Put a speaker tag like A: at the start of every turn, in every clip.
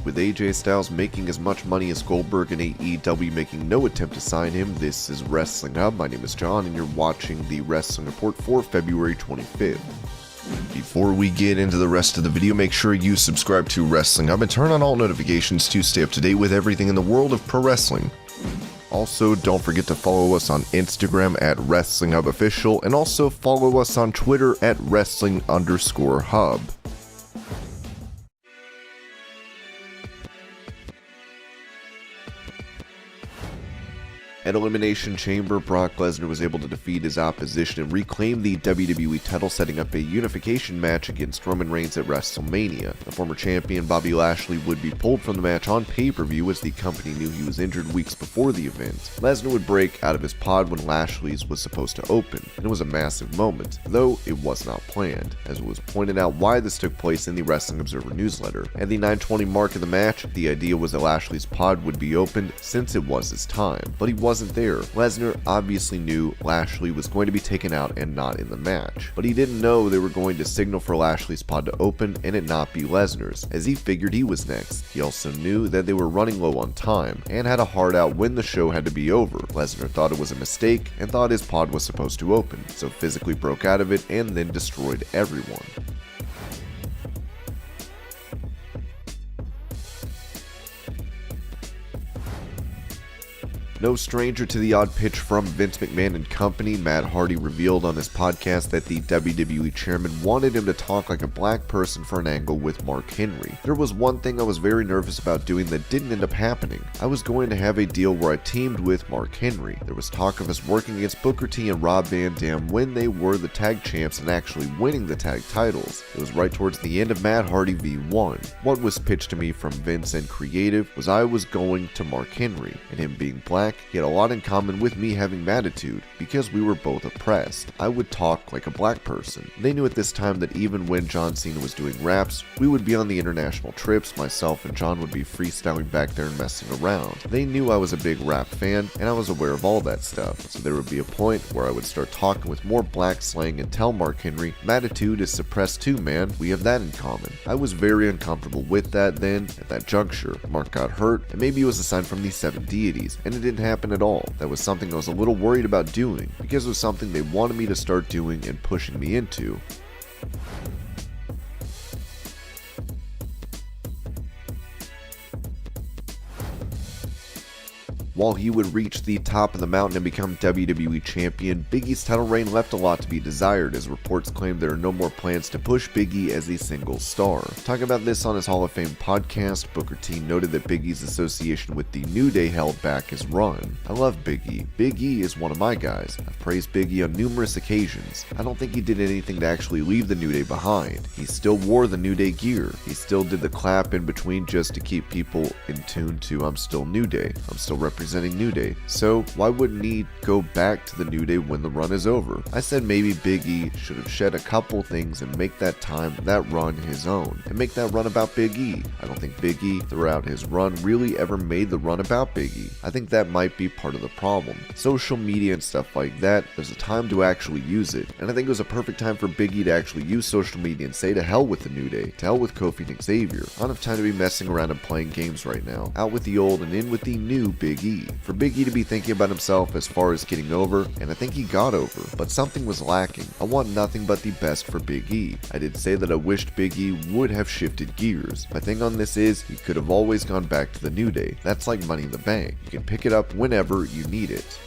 A: With AJ Styles making as much money as Goldberg and AEW making no attempt to sign him, this is Wrestling Hub. My name is John and you're watching the Wrestling Report for February 25th. Before we get into the rest of the video, make sure you subscribe to Wrestling Hub and turn on all notifications to stay up to date with everything in the world of pro wrestling. Also, don't forget to follow us on Instagram at Wrestling Hub Official and also follow us on Twitter at Wrestling_Hub. At Elimination Chamber, Brock Lesnar was able to defeat his opposition and reclaim the WWE title, setting up a unification match against Roman Reigns at WrestleMania. The former champion Bobby Lashley would be pulled from the match on pay-per-view as the company knew he was injured weeks before the event. Lesnar would break out of his pod when Lashley's was supposed to open, and it was a massive moment, though it was not planned, as it was pointed out why this took place in the Wrestling Observer newsletter. At the 9:20 mark of the match, the idea was that Lashley's pod would be opened since it was his time, but he wasn't there. Lesnar obviously knew Lashley was going to be taken out and not in the match, but he didn't know they were going to signal for Lashley's pod to open and it not be Lesnar's, as he figured he was next. He also knew that they were running low on time and had a hard out when the show had to be over. Lesnar thought it was a mistake and thought his pod was supposed to open, so physically broke out of it and then destroyed everyone. No stranger to the odd pitch from Vince McMahon and company, Matt Hardy revealed on his podcast that the WWE chairman wanted him to talk like a black person for an angle with Mark Henry. There was one thing I was very nervous about doing that didn't end up happening. I was going to have a deal where I teamed with Mark Henry. There was talk of us working against Booker T and Rob Van Dam when they were the tag champs and actually winning the tag titles. It was right towards the end of Matt Hardy v1. What was pitched to me from Vince and creative was I was going to Mark Henry, and him being black, he had a lot in common with me having attitude, because we were both oppressed. I would talk like a black person. They knew at this time that even when John Cena was doing raps, we would be on the international trips, myself and John would be freestyling back there and messing around. They knew I was a big rap fan, and I was aware of all that stuff, so there would be a point where I would start talking with more black slang and tell Mark Henry, attitude is suppressed too, man, we have that in common. I was very uncomfortable with that then, at that juncture. Mark got hurt, and maybe it was a sign from the 7 deities, and it didn't happen at all. That was something I was a little worried about doing, because it was something they wanted me to start doing and pushing me into. While he would reach the top of the mountain and become WWE Champion, Big E's title reign left a lot to be desired, as reports claim there are no more plans to push Big E as a single star. Talking about this on his Hall of Fame podcast, Booker T noted that Big E's association with the New Day held back his run. I love Big E. Big E is one of my guys. I've praised Big E on numerous occasions. I don't think he did anything to actually leave the New Day behind. He still wore the New Day gear. He still did the clap in between just to keep people in tune to I'm still New Day. I'm still representing New Day, so why wouldn't he go back to the New Day when the run is over? I said maybe Big E should have shed a couple things and make that time, that run his own, and make that run about Big E. I don't think Big E throughout his run really ever made the run about Big E. I think that might be part of the problem. Social media and stuff like that, there's a time to actually use it, and I think it was a perfect time for Big E to actually use social media and say to hell with the New Day, to hell with Kofi and Xavier. I don't have time to be messing around and playing games right now. Out with the old and in with the new Big E. For Big E to be thinking about himself as far as getting over, and I think he got over, but something was lacking. I want nothing but the best for Big E. I did say that I wished Big E would have shifted gears. My thing on this is, he could have always gone back to the New Day. That's like Money in the Bank. You can pick it up whenever you need it.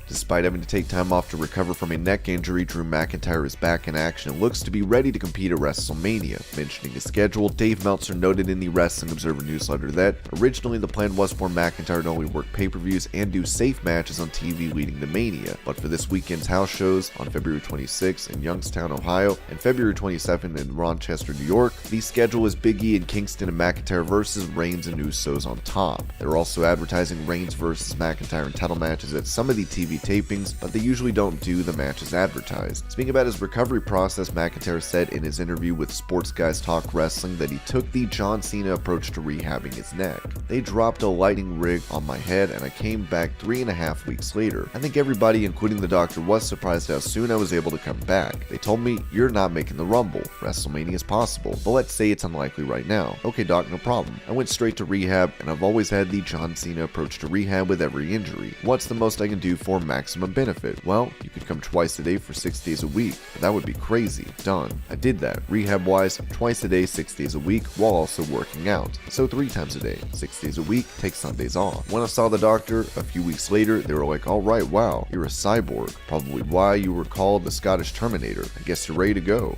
A: Despite having to take time off to recover from a neck injury, Drew McIntyre is back in action and looks to be ready to compete at WrestleMania. Mentioning his schedule, Dave Meltzer noted in the Wrestling Observer newsletter that originally the plan was for McIntyre to only work pay-per-views and do safe matches on TV leading to Mania, but for this weekend's house shows on February 26th in Youngstown, Ohio, and February 27th in Rochester, New York, the schedule is Big E and Kingston and McIntyre versus Reigns and Usos on top. They're also advertising Reigns versus McIntyre in title matches at some of the TV tapings, but they usually don't do the matches advertised. Speaking about his recovery process, McIntyre said in his interview with Sports Guys Talk Wrestling that he took the John Cena approach to rehabbing his neck. They dropped a lightning rig on my head and I came back 3.5 weeks later. I think everybody, including the doctor, was surprised how soon I was able to come back. They told me, you're not making the Rumble. WrestleMania is possible, but let's say it's unlikely right now. Okay doc, no problem. I went straight to rehab and I've always had the John Cena approach to rehab with every injury. What's the most I can do for maximum benefit? Well, you could come twice a day for 6 days a week, but that would be crazy. Done. I did that, rehab wise, twice a day, 6 days a week, while also working out. So 3 times a day, 6 days a week, take Sundays off. When I saw the doctor a few weeks later, they were like, alright, wow, you're a cyborg. Probably why you were called the Scottish Terminator. I guess you're ready to go.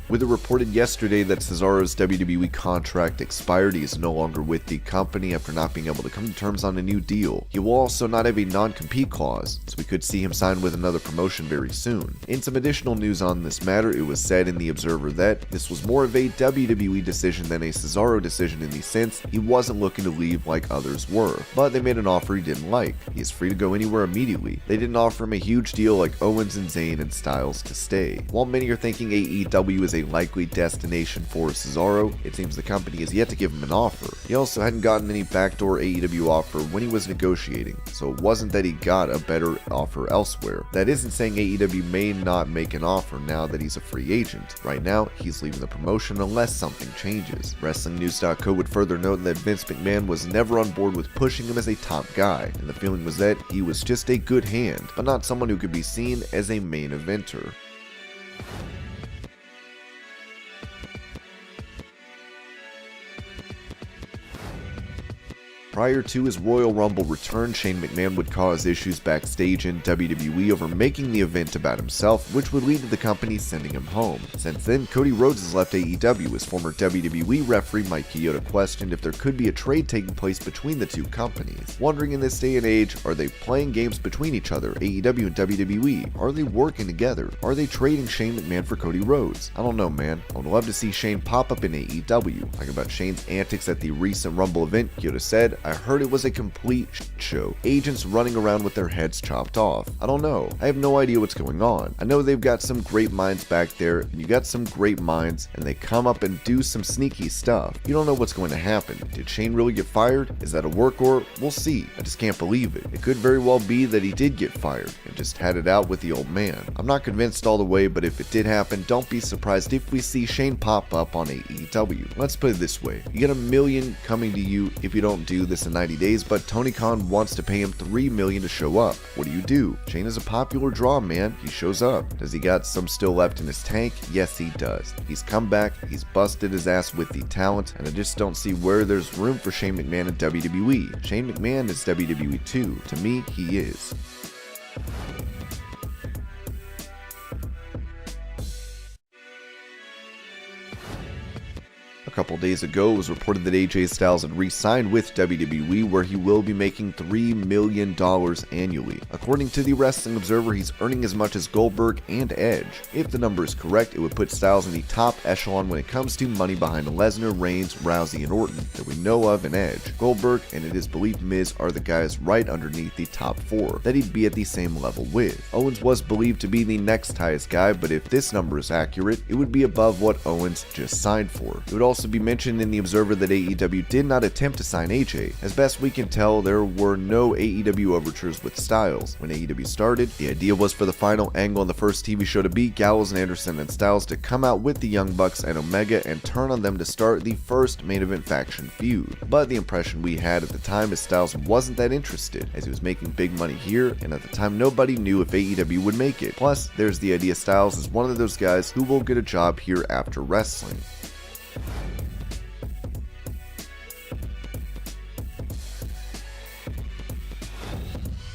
A: With it reported yesterday that Cesaro's WWE contract expired, he is no longer with the company after not being able to come to terms on a new deal. He will also not have a non-compete clause, so we could see him sign with another promotion very soon. In some additional news on this matter, it was said in The Observer that this was more of a WWE decision than a Cesaro decision in the sense he wasn't looking to leave like others were, but they made an offer he didn't like. He is free to go anywhere immediately. They didn't offer him a huge deal like Owens and Zayn and Styles to stay. While many are thinking AEW is a likely destination for Cesaro, it seems the company has yet to give him an offer. He also hadn't gotten any backdoor AEW offer when he was negotiating, so it wasn't that he got a better offer elsewhere. That isn't saying AEW may not make an offer now that he's a free agent. Right now, he's leaving the promotion unless something changes. WrestlingNews.co would further note that Vince McMahon was never on board with pushing him as a top guy, and the feeling was that he was just a good hand, but not someone who could be seen as a main eventer. Prior to his Royal Rumble return, Shane McMahon would cause issues backstage in WWE over making the event about himself, which would lead to the company sending him home. Since then, Cody Rhodes has left AEW as former WWE referee Mike Chioda questioned if there could be a trade taking place between the two companies. Wondering in this day and age, are they playing games between each other, AEW and WWE? Are they working together? Are they trading Shane McMahon for Cody Rhodes? I don't know, man. I would love to see Shane pop up in AEW. Talking about Shane's antics at the recent Rumble event, Chioda said, I heard it was a complete show. Agents running around with their heads chopped off. I don't know. I have no idea what's going on. I know they've got some great minds back there, and you got some great minds, and they come up and do some sneaky stuff. You don't know what's going to happen. Did Shane really get fired? Is that a work or? We'll see. I just can't believe it. It could very well be that he did get fired and just had it out with the old man. I'm not convinced all the way, but if it did happen, don't be surprised if we see Shane pop up on AEW. Let's put it this way. You get $1 million coming to you if you don't do this in 90 days, but Tony Khan wants to pay him $3 million to show up. What do? Shane is a popular draw, man. He shows up. Does he got some still left in his tank? Yes, he does. He's come back, he's busted his ass with the talent, and I just don't see where there's room for Shane McMahon in WWE. Shane McMahon is WWE too. To me, he is. A couple days ago, it was reported that AJ Styles had re-signed with WWE, where he will be making $3 million annually. According to the Wrestling Observer, he's earning as much as Goldberg and Edge. If the number is correct, it would put Styles in the top echelon when it comes to money behind Lesnar, Reigns, Rousey, and Orton that we know of in Edge. Goldberg, and it is believed Miz, are the guys right underneath the top 4 that he'd be at the same level with. Owens was believed to be the next highest guy, but if this number is accurate, it would be above what Owens just signed for. It would also be mentioned in the Observer that AEW did not attempt to sign AJ. As best we can tell, there were no AEW overtures with Styles. When AEW started, the idea was for the final angle on the first TV show to be Gallows and Anderson and Styles to come out with the Young Bucks and Omega and turn on them to start the first main event faction feud. But the impression we had at the time is Styles wasn't that interested, as he was making big money here, and at the time nobody knew if AEW would make it. Plus, there's the idea Styles is one of those guys who will get a job here after wrestling.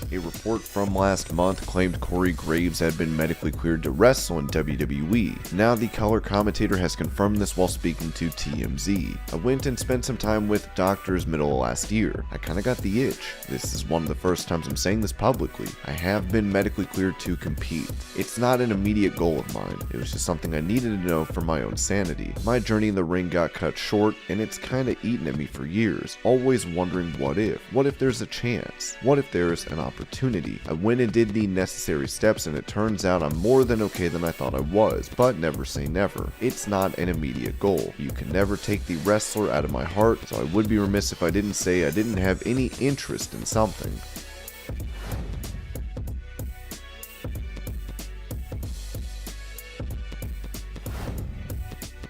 A: A report report from last month claimed Corey Graves had been medically cleared to wrestle in WWE. Now the color commentator has confirmed this while speaking to TMZ. I went and spent some time with doctors middle of last year. I kinda got the itch. This is one of the first times I'm saying this publicly. I have been medically cleared to compete. It's not an immediate goal of mine. It was just something I needed to know for my own sanity. My journey in the ring got cut short, and it's kinda eaten at me for years, always wondering what if. What if there's a chance? What if there's an opportunity? I went and did the necessary steps, and it turns out I'm more than okay than I thought I was, but never say never. It's not an immediate goal. You can never take the wrestler out of my heart, so I would be remiss if I didn't say I didn't have any interest in something.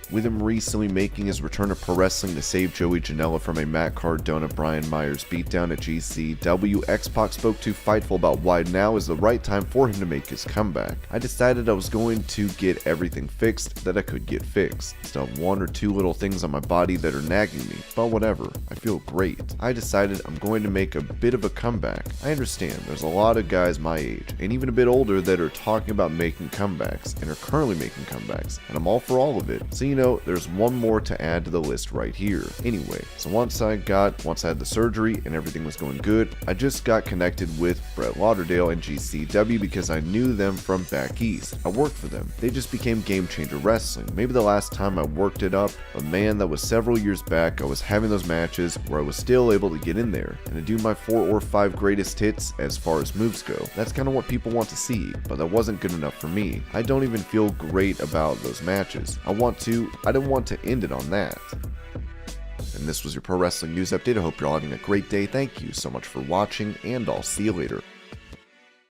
A: With him recently making his return to pro wrestling to save Joey Janela from a Matt Cardona Brian Myers beatdown at GCW, X-Pac spoke to Fightful about why now is the right time for him to make his comeback. I decided I was going to get everything fixed that I could get fixed. Still have one or two little things on my body that are nagging me, but whatever, I feel great. I decided I'm going to make a bit of a comeback. I understand there's a lot of guys my age, and even a bit older, that are talking about making comebacks, and are currently making comebacks, and I'm all for all of it. So you know, there's one more to add to the list right here. Anyway, so once I had the surgery and everything was going good, I just got connected with Brett Lauderdale and GCW because I knew them from back east. I worked for them. They just became Game Changer Wrestling. Maybe the last time I worked it up, but man, that was several years back. I was having those matches where I was still able to get in there and to do my 4 or 5 greatest hits as far as moves go. That's kind of what people want to see, but that wasn't good enough for me. I don't even feel great about those matches. I don't want to end it on that. And this was your Pro Wrestling News Update. I hope you're all having a great day. Thank you so much for watching, and I'll see you later.